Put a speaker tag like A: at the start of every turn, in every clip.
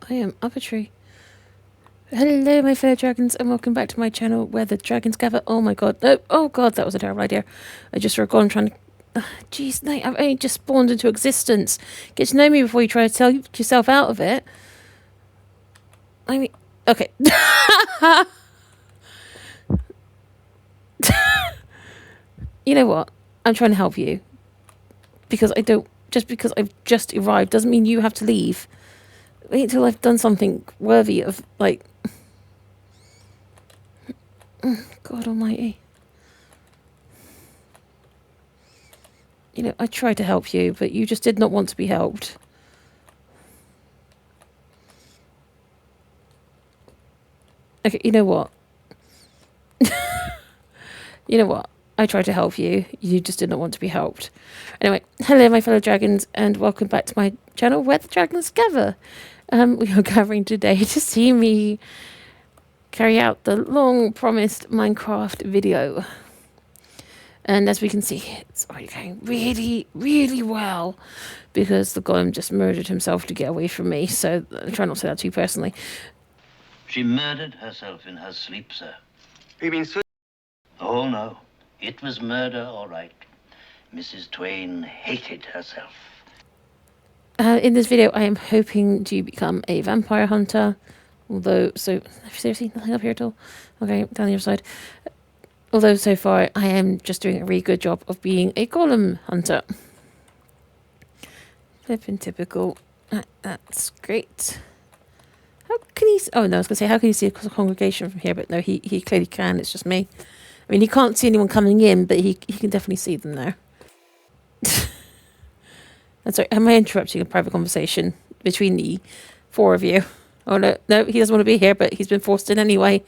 A: I am up a tree. Hello, my fellow dragons, and welcome back to my channel where the dragons gather. Oh my god. No. Oh god, that was a terrible idea. I just forgot I'm trying to... Jeez, Nate, I've only just spawned into existence. Get to know me before you try to tell yourself out of it. I mean... Okay. You know what? I'm trying to help you. Because I don't... Just because I've just arrived doesn't mean you have to leave. Wait until I've done something worthy of, like... God almighty. You know, I tried to help you, but you just did not want to be helped. Okay, you know what? You know what? I tried to help you. You just did not want to be helped. Anyway, hello, my fellow dragons, and welcome back to my channel where the dragons gather. We are gathering today to see me carry out the long-promised Minecraft video. And as we can see, it's already going really, really well because the Gollum just murdered himself to get away from me. So I try not to say that too personally.
B: She murdered herself in her sleep, sir.
C: You mean suicide?
B: Oh, no. It was murder, all right. Mrs. Twain hated herself.
A: In this video, I am hoping to become a vampire hunter. Although, seriously, nothing up here at all? Okay, down the other side. Although, so far, I am just doing a really good job of being a Gollum hunter. Flippin' typical. That's great. How can he... Oh, no, I was going to say, how can you see a congregation from here? But no, he clearly can. It's just me. I mean, he can't see anyone coming in, but he can definitely see them there. I'm sorry, am I interrupting a private conversation between the four of you? Oh, no, he doesn't want to be here, but he's been forced in anyway.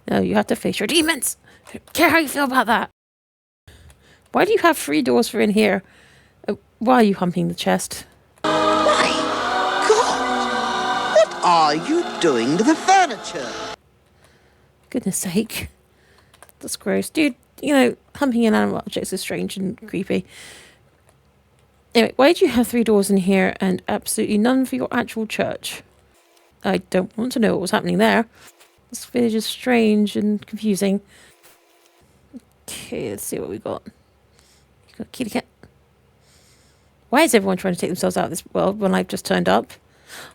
A: No, you have to face your demons. I don't care how you feel about that. Why do you have 3 doors for in here? Why are you humping the chest?
D: My God! What are you doing to the furniture?
A: Goodness sake. That's gross. Dude, you know, humping inanimate objects is strange and creepy. Anyway, why do you have 3 doors in here and absolutely none for your actual church? I don't want to know what was happening there. This village is strange and confusing. Okay, let's see what we got. You got a kitty cat. Why is everyone trying to take themselves out of this world when I've just turned up?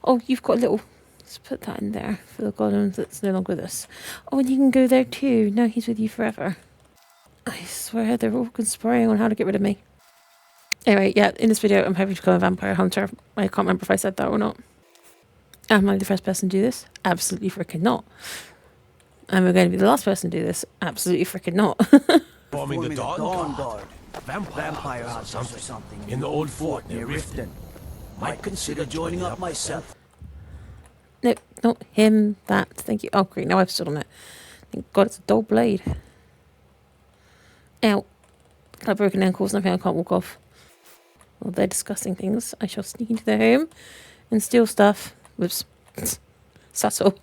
A: Oh, you've got a little... Let's put that in there for the Gollum that's no longer with us. Oh, and you can go there too. No, he's with you forever. I swear they're all conspiring on how to get rid of me. Anyway, yeah, in this video I'm hoping to become a vampire hunter. I can't remember if I said that or not. Am I the first person to do this? Absolutely freaking not. Am I going to be the last person to do this? Absolutely freaking not.
E: Forming the Dawn Guard. Vampire hunters or something. In the old fort near Riften. Might consider joining up myself.
A: No, not him. That. Thank you. Oh, great. Now I've stood on it. Thank God it's a dull blade. Ow. I've broken ankles. Nothing I can't walk off. While they're discussing things, I shall sneak into their home and steal stuff. Whoops. Subtle.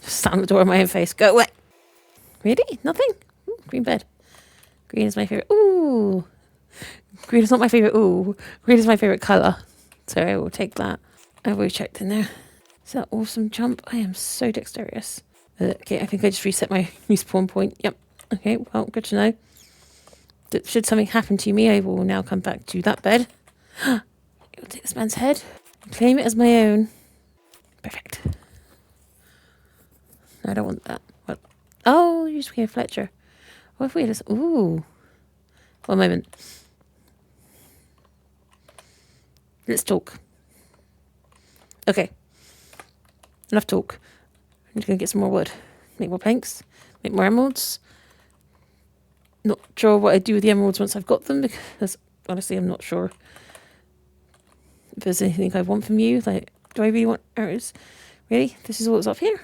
A: Just slam the door in my own face. Go away. Really? Nothing? Ooh, green bed. Green is my favourite. Ooh. Green is not my favourite. Ooh. Green is my favourite colour. So I will take that. I've always checked in there. Is that awesome jump? I am so dexterous. Okay, I think I just reset my respawn point. Yep. Okay, well, good to know. Should something happen to me, I will now come back to that bed. I'll take this man's head. Claim it as my own. Perfect. No, I don't want that. What? Oh, you just hear Fletcher. What if we just... Ooh. One moment. Let's talk. Okay. Enough talk. I'm just going to get some more wood. Make more planks. Make more emeralds. Not sure what I do with the emeralds once I've got them, because honestly I'm not sure if there's anything I want from you. Like, do I really want arrows? Really? This is all that's up here? I'm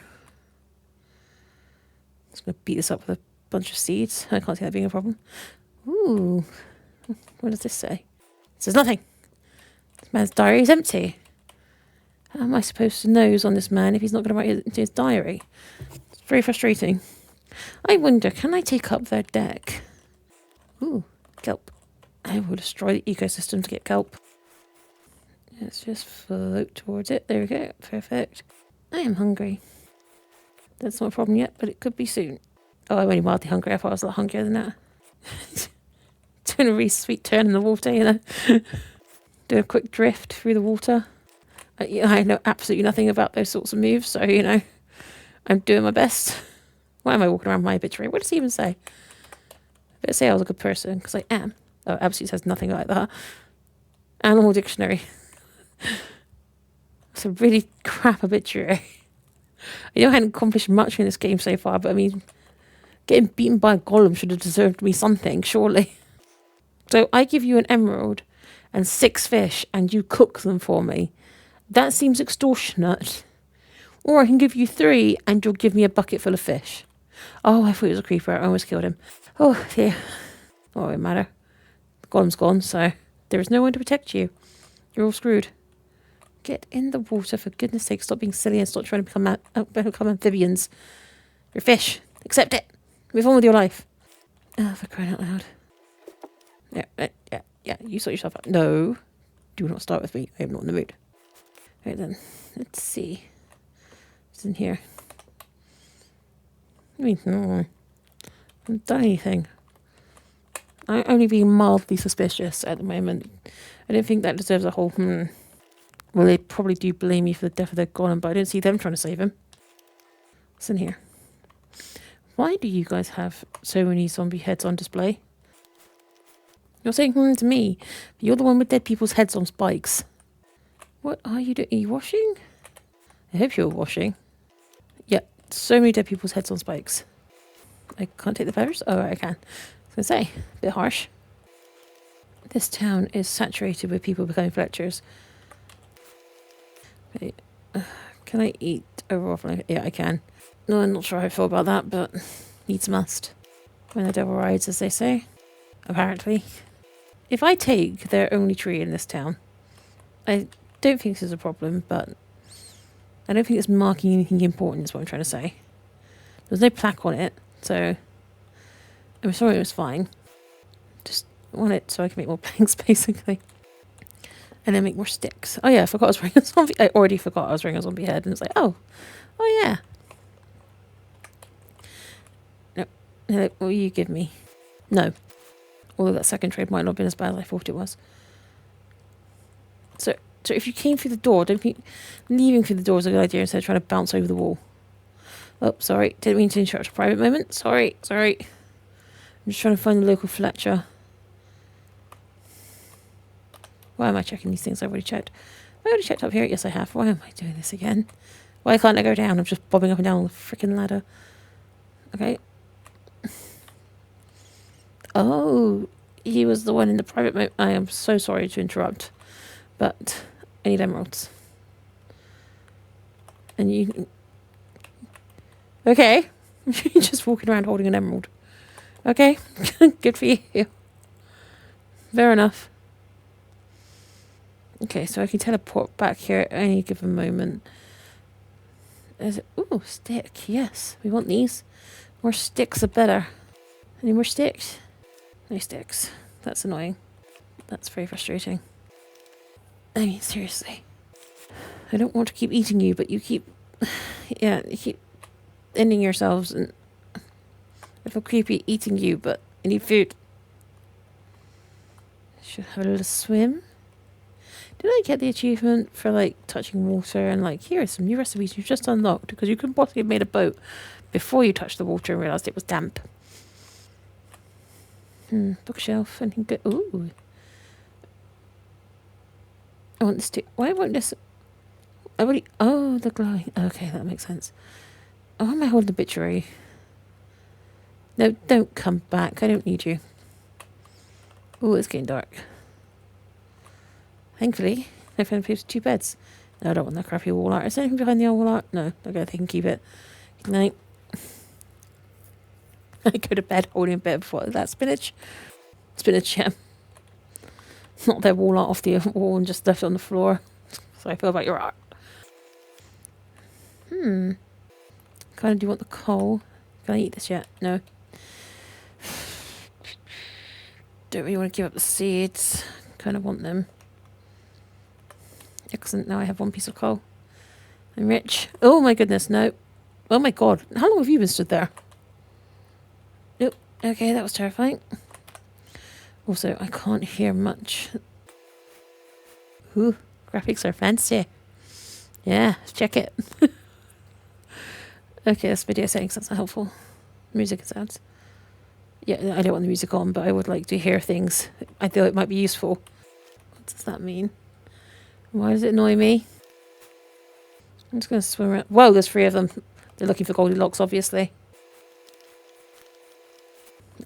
A: just going to beat this up with a bunch of seeds. I can't see that being a problem. Ooh. What does this say? It says nothing. This man's diary is empty. How am I supposed to nose on this man if he's not going to write it into his diary? It's very frustrating. I wonder, can I take up their deck? Ooh, kelp. I will destroy the ecosystem to get kelp. Let's just float towards it. There we go. Perfect. I am hungry. That's not a problem yet, but it could be soon. Oh, I'm only mildly hungry. I thought I was a lot hungrier than that. Doing a really sweet turn in the water, you know. Do a quick drift through the water. I know absolutely nothing about those sorts of moves, so, you know, I'm doing my best. Why am I walking around my obituary? What does he even say? Better say I was a good person, because I am. Oh, it absolutely says nothing like that. Animal dictionary. It's a really crap obituary. I know I hadn't accomplished much in this game so far, but I mean, getting beaten by a golem should have deserved me something, surely. So I give you an emerald and 6 fish, and you cook them for me. That seems extortionate. Or I can give you 3, and you'll give me a bucket full of fish. Oh, I thought it was a creeper. I almost killed him. Oh, dear. Oh, it won't matter. The golem's gone, so there is no one to protect you. You're all screwed. Get in the water, for goodness sake. Stop being silly and stop trying to become amphibians. You're fish. Accept it. Move on with your life. Oh, for crying out loud. Yeah. You sort yourself out. No. Do not start with me. I am not in the mood. Right then. Let's see. What's in here? I mean, no. I haven't done anything. I'm only being mildly suspicious at the moment. I don't think that deserves a whole Well, they probably do blame me for the death of their golem, but I don't see them trying to save him. What's in here? Why do you guys have so many zombie heads on display? You're saying to me, but you're the one with dead people's heads on spikes. What are you doing? Are you washing? I hope you're washing. Yeah, so many dead people's heads on spikes. I can't take the feathers? Oh, right, I can. I was going to say, a bit harsh. This town is saturated with people becoming fletchers. Wait, can I eat a raw fly? Yeah, I can. No, I'm not sure how I feel about that, but needs must. When the devil rides, as they say. Apparently. If I take their only tree in this town, I don't think this is a problem, but I don't think it's marking anything important is what I'm trying to say. There's no plaque on it, so I'm sorry it was fine. Just want it so I can make more planks, basically. And then make more sticks. Oh yeah, I forgot I was wearing a zombie. I already forgot I was wearing a zombie head, and it's like, oh yeah. No, what will you give me? No. Although that second trade might not have been as bad as I thought it was. So if you came through the door, don't think leaving through the door is a good idea instead of trying to bounce over the wall. Oh, sorry. Didn't mean to interrupt a private moment. Sorry. I'm just trying to find the local Fletcher. Why am I checking these things? I've already checked. Have I already checked up here? Yes, I have. Why am I doing this again? Why can't I go down? I'm just bobbing up and down the freaking ladder. Okay. Oh, he was the one in the private mode. I am so sorry to interrupt, but I need emeralds. And you... Okay. You're just walking around holding an emerald. Okay. Good for you. Fair enough. Okay, so I can teleport back here at any given moment. Ooh, stick. Yes, we want these. More sticks are better. Any more sticks? No sticks. That's annoying. That's very frustrating. I mean, seriously. I don't want to keep eating you, but you keep... Yeah, you keep ending yourselves, and I feel creepy eating you, but I need food. Should have a little swim. Did I get the achievement for, like, touching water and, like, here are some new recipes you've just unlocked? Because you could possibly have made a boat before you touched the water and realised it was damp. Bookshelf. Anything good? Ooh. I want this to... Why won't this... I already... Oh, the glowing... Okay, that makes sense. Oh, why am I holding the obituary? No, don't come back. I don't need you. Oh, it's getting dark. Thankfully, I found a place with 2 beds. No, I don't want that crappy wall art. Is there anything behind the old wall art? No. Okay, they can keep it. Good night. I go to bed holding a bit of what? That spinach? Spinach, yeah. Not their wall art off the wall and just left it on the floor. So I feel about your art. Kind of do you want the coal? Can I eat this yet? No. Don't really want to give up the seeds. Kind of want them. Excellent. Now I have 1 piece of coal. I'm rich. Oh my goodness, no. Oh my god. How long have you been stood there? Nope. Okay, that was terrifying. Also, I can't hear much. Ooh, graphics are fancy. Yeah, check it. Okay, that's video settings. That's not helpful. Music and sounds. Yeah, I don't want the music on, but I would like to hear things. I feel it might be useful. What does that mean? Why does it annoy me? I'm just going to swim around. Whoa, there's 3 of them. They're looking for Goldilocks, obviously.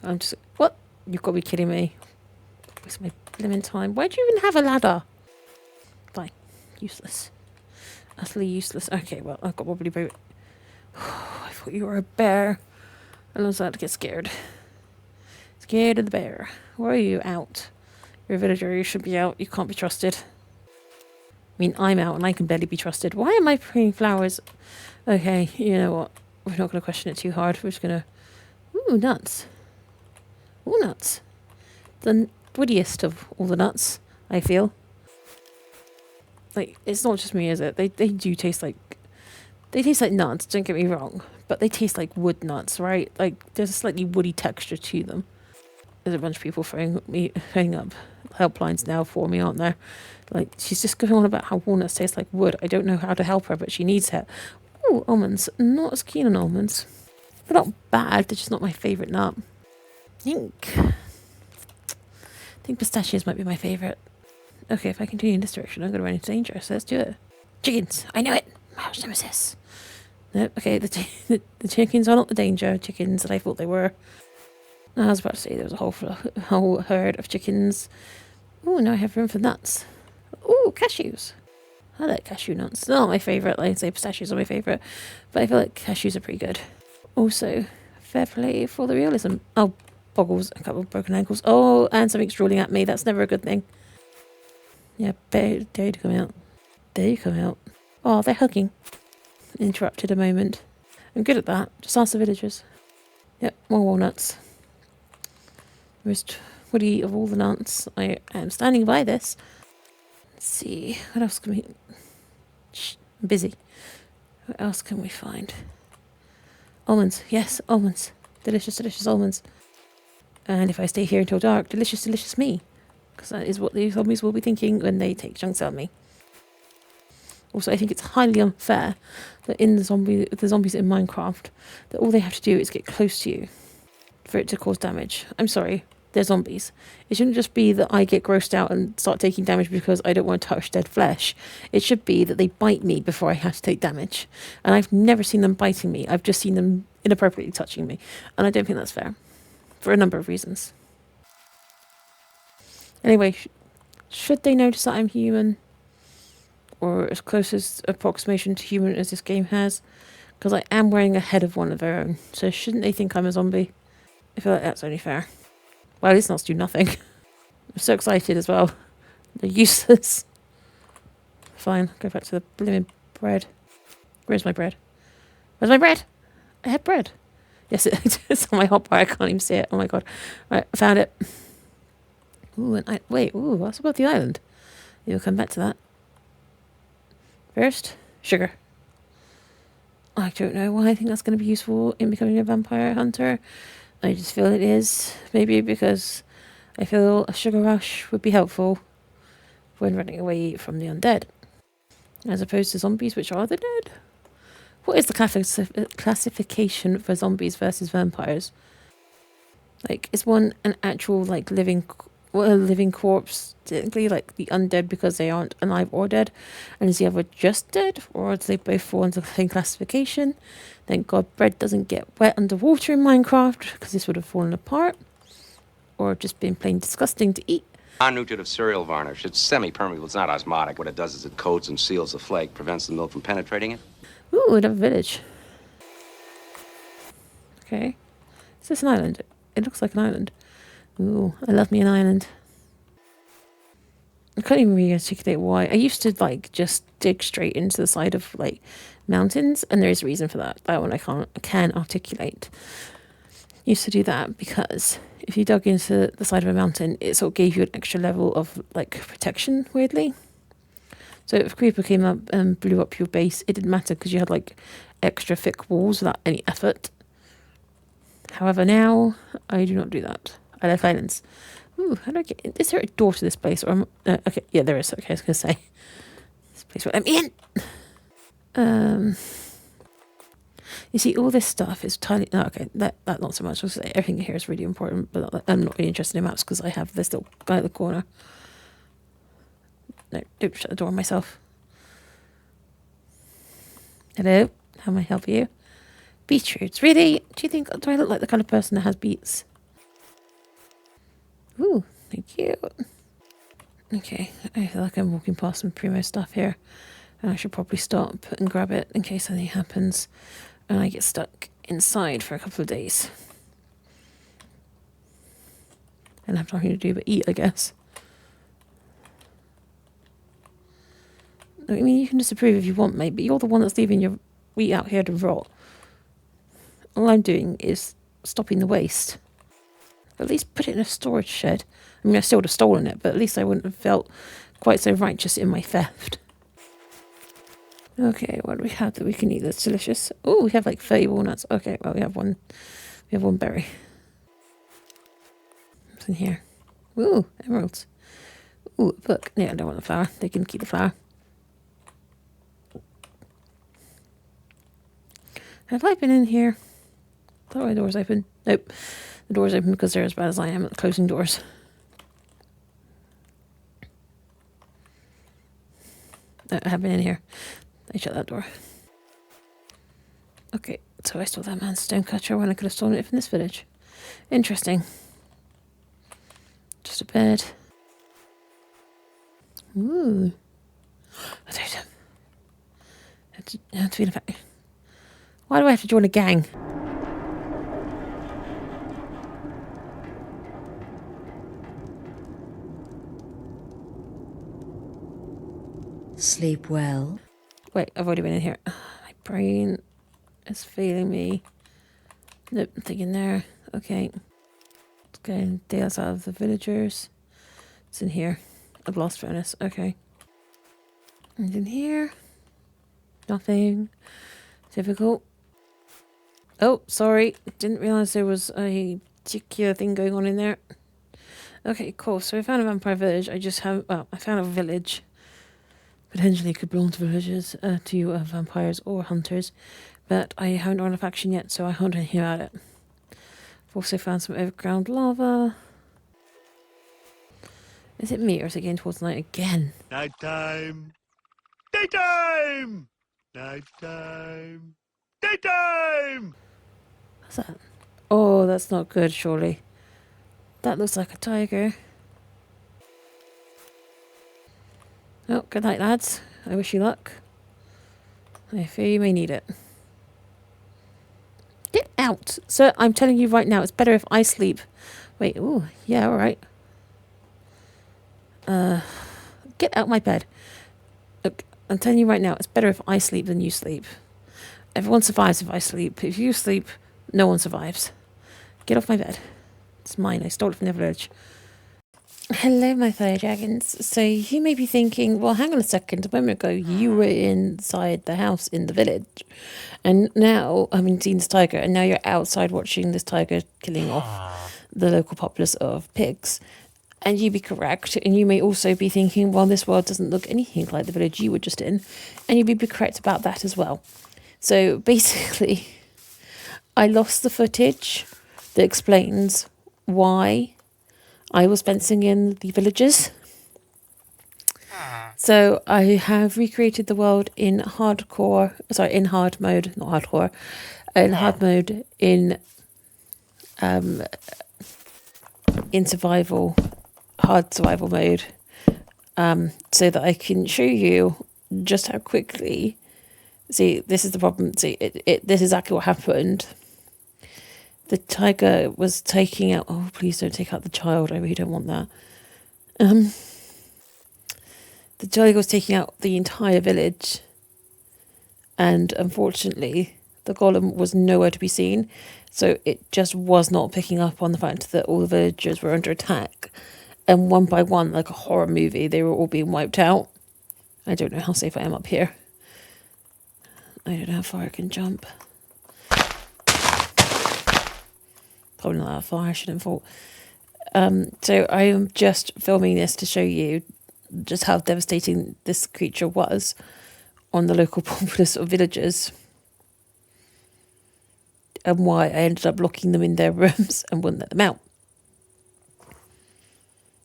A: I'm just... What? You've got to be kidding me. Waste my blimmin' time. Why do you even have a ladder? Fine. Useless. Utterly useless. Okay, well, I've got probably about... I thought you were a bear. I was about to get scared. Scared of the bear. Where are you? Out. You're a villager. You should be out. You can't be trusted. I mean, I'm out and I can barely be trusted. Why am I putting flowers? Okay, you know what? We're not going to question it too hard. We're just going to... Ooh, nuts. Ooh, nuts. The woodiest of all the nuts, I feel. Like, it's not just me, is it? They do taste like... They taste like nuts, don't get me wrong. But they taste like wood nuts, right? Like, there's a slightly woody texture to them. There's a bunch of people throwing up helplines now for me, aren't there? Like, she's just going on about how walnuts taste like wood. I don't know how to help her, but she needs help. Ooh, almonds. Not as keen on almonds. They're not bad, they're just not my favourite nut. I think pistachios might be my favourite. Okay, if I continue in this direction, I'm going to run into danger, so let's do it. Chickens! I know it! My arch nemesis. Nope, okay, the chickens are not the danger chickens that I thought they were. I was about to say there was a whole herd of chickens. Ooh, now I have room for nuts. Ooh, cashews. I like cashew nuts. They're not my favourite. Like I say, pistachios are my favourite. But I feel like cashews are pretty good. Also, fair play for the realism. Oh, boggles. A couple of broken ankles. Oh, and something's drooling at me. That's never a good thing. Yeah, dare you to come out. Dare you come out. Oh, they're hugging. Interrupted a moment. I'm good at that. Just ask the villagers. Yep, more walnuts. Most woody of all the nuts. I am standing by this. Let's see. What else can we... Shh, I'm busy. What else can we find? Almonds. Yes, almonds. Delicious, delicious almonds. And if I stay here until dark, delicious, delicious me. Because that is what the zombies will be thinking when they take chunks out of me. Also, I think it's highly unfair that in the zombies in Minecraft, that all they have to do is get close to you for it to cause damage. I'm sorry. They're zombies. It shouldn't just be that I get grossed out and start taking damage because I don't want to touch dead flesh. It should be that they bite me before I have to take damage. And I've never seen them biting me. I've just seen them inappropriately touching me. And I don't think that's fair. For a number of reasons. Anyway, should they notice that I'm human? Or as close as approximation to human as this game has? Because I am wearing a head of one of their own. So shouldn't they think I'm a zombie? I feel like that's only fair. Well, these nuts do nothing. I'm so excited as well. They're useless. Fine, go back to the blimmin' bread. Where's my bread? Where's my bread? I had bread. Yes, it's on my hotbar. I can't even see it. Oh my god. Right, I found it. Ooh, wait, what's about the island? We'll come back to that. First, sugar. I don't know why I think that's going to be useful in becoming a vampire hunter. I just feel it is. Maybe because I feel a sugar rush would be helpful when running away from the undead. As opposed to zombies, which are the dead. What is the classification for zombies versus vampires? Like, is one an actual, like, living corpse, technically, like the undead because they aren't alive or dead? And is the other just dead? Or do they both fall into the same classification? Thank God bread doesn't get wet underwater in Minecraft, because this would have fallen apart. Or just been plain disgusting to eat.
C: Non-nutritive cereal varnish. It's semi-permeable. It's not osmotic. What it does is it coats and seals the flake, prevents the milk from penetrating it.
A: Ooh, another village. Okay. Is this an island? It looks like an island. Ooh, I love me an island. I can't even really articulate why. I used to, like, just dig straight into the side of, like, mountains, and there is a reason for that. That one I can articulate. Used to do that because if you dug into the side of a mountain, it sort of gave you an extra level of, like, protection, weirdly. So if a creeper came up and blew up your base, it didn't matter because you had like extra thick walls without any effort. However, now I do not do that. I left islands. Ooh, how do I get in? Is there a door to this place? Or okay, yeah, there is. Okay, I was going to say. This place will let me in. You see, all this stuff is tiny. Oh, okay, that not so much. I was going to say everything here is really important, but I'm not really interested in maps because I have this little guy at the corner. No, don't shut the door on myself. Hello, how may I help you? Beetroots, really? Do you think, do I look like the kind of person that has beets? Ooh, thank you. Okay, I feel like I'm walking past some primo stuff here. And I should probably stop and grab it in case anything happens and I get stuck inside for a couple of days. And have nothing to do but eat, I guess. I mean, you can disapprove if you want, mate, but you're the one that's leaving your wheat out here to rot. All I'm doing is stopping the waste. At least put it in a storage shed. I mean, I still would have stolen it, but at least I wouldn't have felt quite so righteous in my theft. Okay, what do we have that we can eat that's delicious? Oh, we have like 30 walnuts. Okay, well, we have one berry. What's in here? Ooh, emeralds. Ooh, a book. Yeah, I don't want the flower. They can keep the flower. Have I been in here? I thought my door's open. Nope. The door's open because they're as bad as I am at closing doors. No, I have been in here. I shut that door. Okay, so I stole that man's stonecutter when I could have stolen it from this village. Interesting. Just a bed. Ooh. I don't have to be in fact. Why do I have to join a gang?
F: Sleep well.
A: Wait, I've already been in here. My brain is failing me. Nope, nothing in there. Okay. Let's go dales out of the villagers. It's in here. A blast furnace. Okay. And in here. Nothing. Difficult. Oh, sorry. Didn't realise there was a particular thing going on in there. Okay, cool. So I found a vampire village. I found a village. Potentially could belong to villagers, to vampires or hunters. But I haven't run a faction yet, so I can't do anything about it. I've also found some overground lava. Is it me or is it getting towards night again?
E: Nighttime! Daytime! Nighttime! Daytime!
A: What's that? Oh, that's not good, surely. That looks like a tiger. Oh, good night, lads. I wish you luck. I fear you may need it. Get out! Sir, I'm telling you right now, it's better if I sleep. Wait, ooh, yeah, alright. Get out my bed. Look, I'm telling you right now, it's better if I sleep than you sleep. Everyone survives if I sleep. If you sleep, no one survives. Get off my bed. It's mine. I stole it from the village. Hello, my fellow dragons. So you may be thinking, well, hang on a second. A moment ago, you were inside the house in the village. And now, I mean, seen this tiger. And now you're outside watching this tiger killing off the local populace of pigs. And you'd be correct. And you may also be thinking, well, this world doesn't look anything like the village you were just in. And you'd be correct about that as well. So basically, I lost the footage that explains why I was fencing in the villages. So I have recreated the world in hard mode, in survival, hard survival mode, so that I can show you just how quickly. See, this is the problem. See, this is exactly what happened. The tiger was taking out... Oh, please don't take out the child. I really don't want that. The tiger was taking out the entire village. And unfortunately, the golem was nowhere to be seen. So it just was not picking up on the fact that all the villagers were under attack. And one by one, like a horror movie, they were all being wiped out. I don't know how safe I am up here. I don't know how far I can jump. Probably not that far, I shouldn't have thought. So I am just filming this to show you just how devastating this creature was on the local populace of villagers. And why I ended up locking them in their rooms and wouldn't let them out.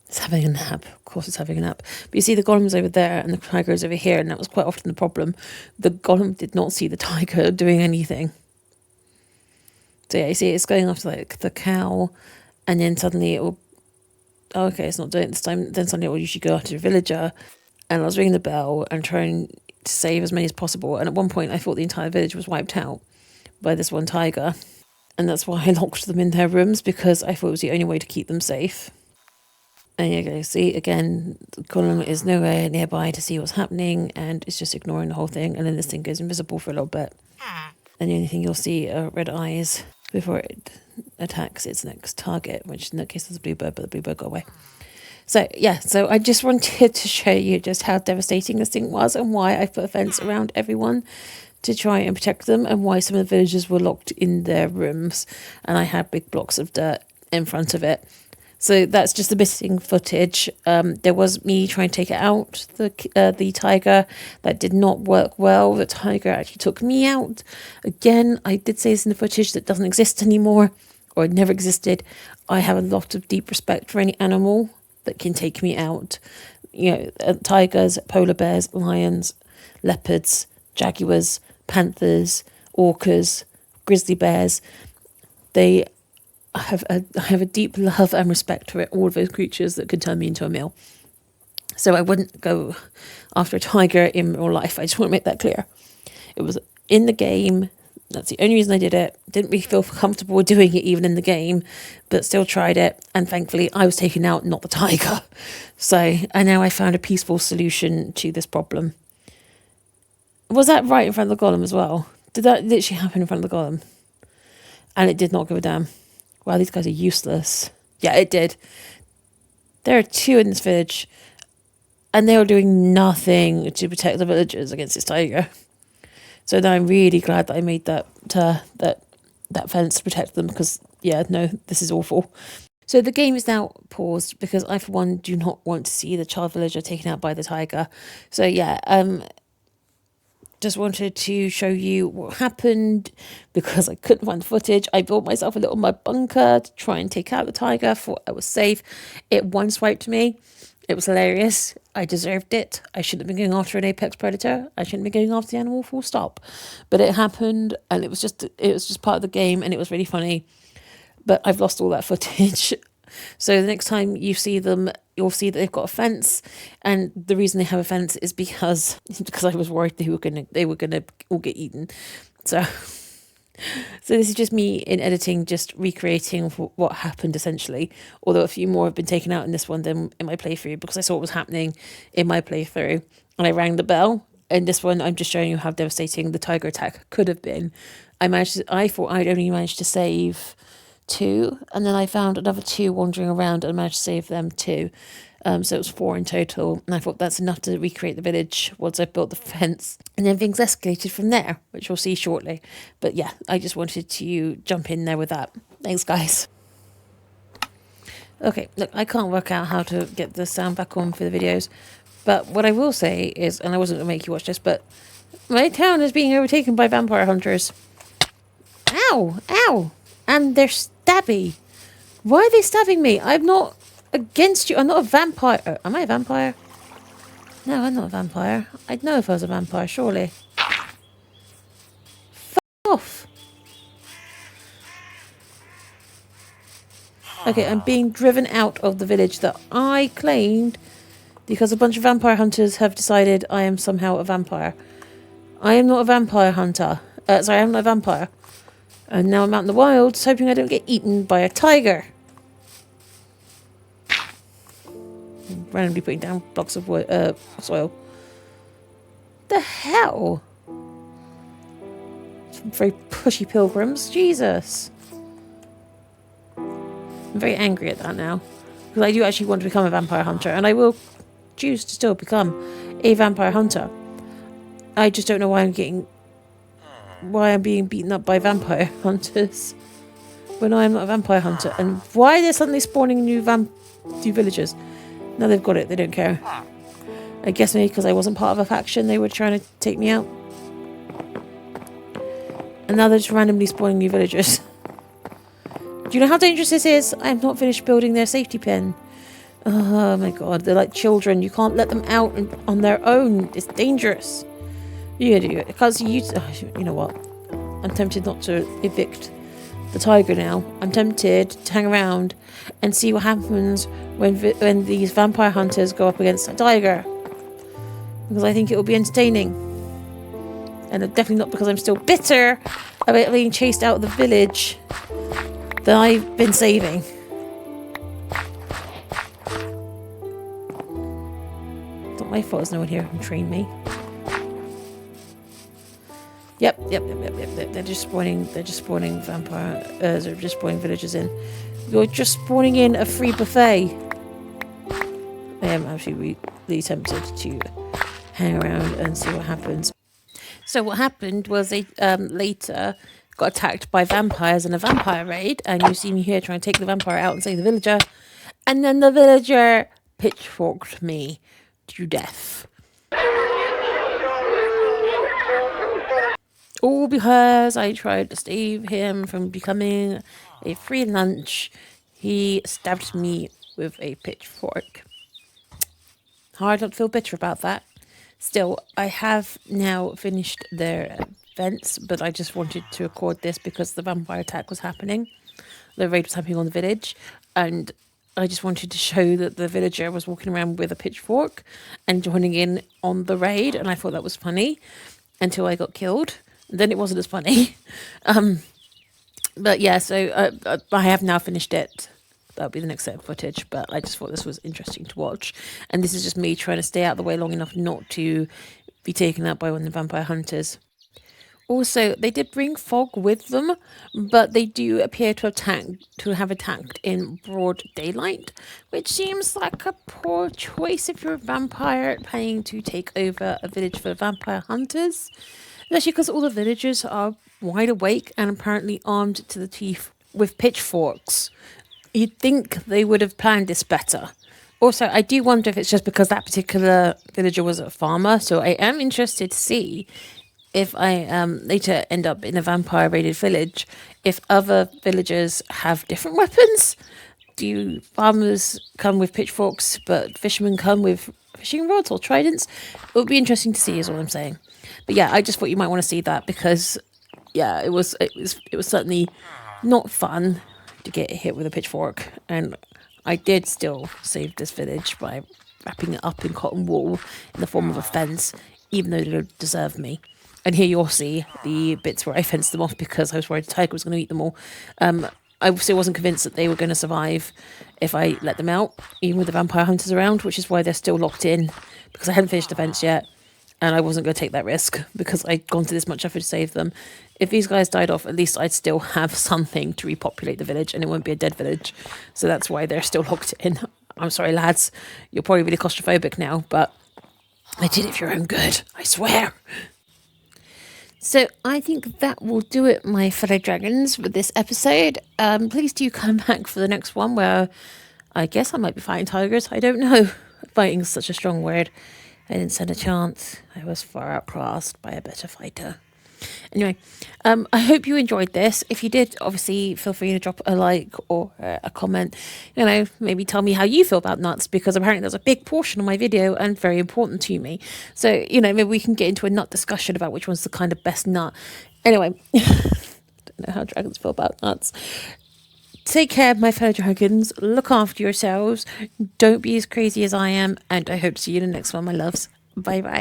A: It's having a nap. Of course it's having a nap. But you see the golem's over there and the tiger's over here, and that was quite often the problem. The golem did not see the tiger doing anything. So yeah, you see it's going after like the cow, and then suddenly it will, oh, okay, it's not doing it this time. Then suddenly it will usually go after a villager. And I was ringing the bell and trying to save as many as possible. And at one point I thought the entire village was wiped out by this one tiger. And that's why I locked them in their rooms, because I thought it was the only way to keep them safe. And you go, see, again, Gollum is nowhere nearby to see what's happening, and it's just ignoring the whole thing. And then this thing goes invisible for a little bit. And the only thing you'll see are red eyes before it attacks its next target, which in that case is a bluebird, but the bluebird got away. So, yeah, so I just wanted to show you just how devastating this thing was, and why I put a fence around everyone to try and protect them, and why some of the villagers were locked in their rooms, and I had big blocks of dirt in front of it. So that's just the missing footage. There was me trying to take it out, the tiger. That did not work well. The tiger actually took me out. Again, I did say this in the footage that doesn't exist anymore, or it never existed. I have a lot of deep respect for any animal that can take me out. You know, tigers, polar bears, lions, leopards, jaguars, panthers, orcas, grizzly bears. I have a deep love and respect for all of those creatures that could turn me into a meal. So I wouldn't go after a tiger in real life. I just want to make that clear. It was in the game. That's the only reason I did it. Didn't really feel comfortable doing it even in the game, but still tried it. And thankfully I was taken out, not the tiger. So, and now I found a peaceful solution to this problem. Was that right in front of the golem as well? Did that literally happen in front of the golem? And it did not give a damn. Wow, these guys are useless. Yeah, it did. There are 2 in this village, and they are doing nothing to protect the villagers against this tiger. So now I'm really glad that I made that fence to protect them, because, yeah, no, this is awful. So the game is now paused because I, for one, do not want to see the child villager taken out by the tiger. So, yeah, just wanted to show you what happened because I couldn't find the footage. I built myself a little mud bunker to try and take out the tiger. Thought I was safe. It one swiped me. It was hilarious. I deserved it. I shouldn't have been going after an apex predator. I shouldn't be going after the animal, full stop. But it happened, and it was just part of the game, and it was really funny. But I've lost all that footage. So the next time you see them, you'll see that they've got a fence, and the reason they have a fence is because I was worried they were gonna all get eaten. So this is just me in editing, just recreating what happened essentially. Although a few more have been taken out in this one than in my playthrough, because I saw what was happening in my playthrough, and I rang the bell. In this one, I'm just showing you how devastating the tiger attack could have been. I thought I'd only managed to save 2, and then I found another 2 wandering around and managed to save them too. So it was 4 in total, and I thought that's enough to recreate the village once I built the fence, and then things escalated from there, which we'll see shortly. But yeah, I just wanted to jump in there with that. Thanks, guys. Okay, look, I can't work out how to get the sound back on for the videos, but what I will say is, and I wasn't going to make you watch this, but my town is being overtaken by vampire hunters. Ow! Ow! And they're stabby. Why are they stabbing me? I'm not against you. I'm not a vampire. Am I a vampire? No, I'm not a vampire. I'd know if I was a vampire, surely. F off. Okay, I'm being driven out of the village that I claimed because a bunch of vampire hunters have decided I am somehow a vampire. I am not a vampire hunter. Sorry, I'm not a vampire. And now I'm out in the wilds, hoping I don't get eaten by a tiger. I'm randomly putting down blocks of soil. The hell? Some very pushy pilgrims. Jesus. I'm very angry at that now. Because I do actually want to become a vampire hunter. And I will choose to still become a vampire hunter. I just don't know why I'm being beaten up by vampire hunters when I'm not a vampire hunter, and why they're suddenly spawning new villagers. Now they've got it, they don't care. I guess maybe because I wasn't part of a faction, they were trying to take me out. And now they're just randomly spawning new villagers. Do you know how dangerous this is? I have not finished building their safety pen. Oh my god, they're like children. You can't let them out on their own. It's dangerous. You do it. Because you know what? I'm tempted not to evict the tiger now. I'm tempted to hang around and see what happens when these vampire hunters go up against a tiger. Because I think it will be entertaining. And definitely not because I'm still bitter about being chased out of the village that I've been saving. It's not my fault there's no one here who can train me. Yep. They're just spawning they're just spawning villagers in. You're just spawning in a free buffet. I am actually really tempted to hang around and see what happens. So what happened was they later got attacked by vampires in a vampire raid, and you see me here trying to take the vampire out and save the villager, and then the villager pitchforked me to death. All because I tried to save him from becoming a free lunch. He stabbed me with a pitchfork. Hard not to feel bitter about that. Still, I have now finished their events, but I just wanted to record this because the vampire attack was happening. The raid was happening on the village, and I just wanted to show that the villager was walking around with a pitchfork and joining in on the raid, and I thought that was funny until I got killed. Then it wasn't as funny. But yeah, so I have now finished it. That'll be the next set of footage, but I just thought this was interesting to watch. And this is just me trying to stay out of the way long enough not to be taken out by one of the vampire hunters. Also, they did bring fog with them, but they do appear to have attacked in broad daylight, which seems like a poor choice if you're a vampire planning to take over a village full of vampire hunters. Especially because all the villagers are wide awake and apparently armed to the teeth with pitchforks. You'd think they would have planned this better. Also, I do wonder if it's just because that particular villager was a farmer, so I am interested to see if I later end up in a vampire raided village, if other villagers have different weapons. Do farmers come with pitchforks, but fishermen come with fishing rods or tridents? It would be interesting to see, is all I'm saying. But yeah, I just thought you might want to see that because, yeah, it was certainly not fun to get hit with a pitchfork, and I did still save this village by wrapping it up in cotton wool in the form of a fence, even though they don't deserve me. And here you'll see the bits where I fenced them off because I was worried the tiger was going to eat them all. I still wasn't convinced that they were going to survive if I let them out, even with the vampire hunters around, which is why they're still locked in, because I hadn't finished the fence yet. And I wasn't going to take that risk because I'd gone to this much effort to save them. If these guys died off, at least I'd still have something to repopulate the village and it won't be a dead village. So that's why they're still locked in. I'm sorry, lads. You're probably really claustrophobic now, but I did it for your own good. I swear. So I think that will do it, my fellow dragons, for this episode. Please do come back for the next one where I guess I might be fighting tigers. I don't know. Fighting is such a strong word. I didn't stand a chance. I was far outclassed by a better fighter. Anyway, I hope you enjoyed this. If you did, obviously, feel free to drop a like or a comment. You know, maybe tell me how you feel about nuts, because apparently there's a big portion of my video and very important to me. So, you know, maybe we can get into a nut discussion about which one's the kind of best nut. Anyway, I don't know how dragons feel about nuts. Take care, my fellow dragons. Look after yourselves. Don't be as crazy as I am. And I hope to see you in the next one, my loves. Bye-bye.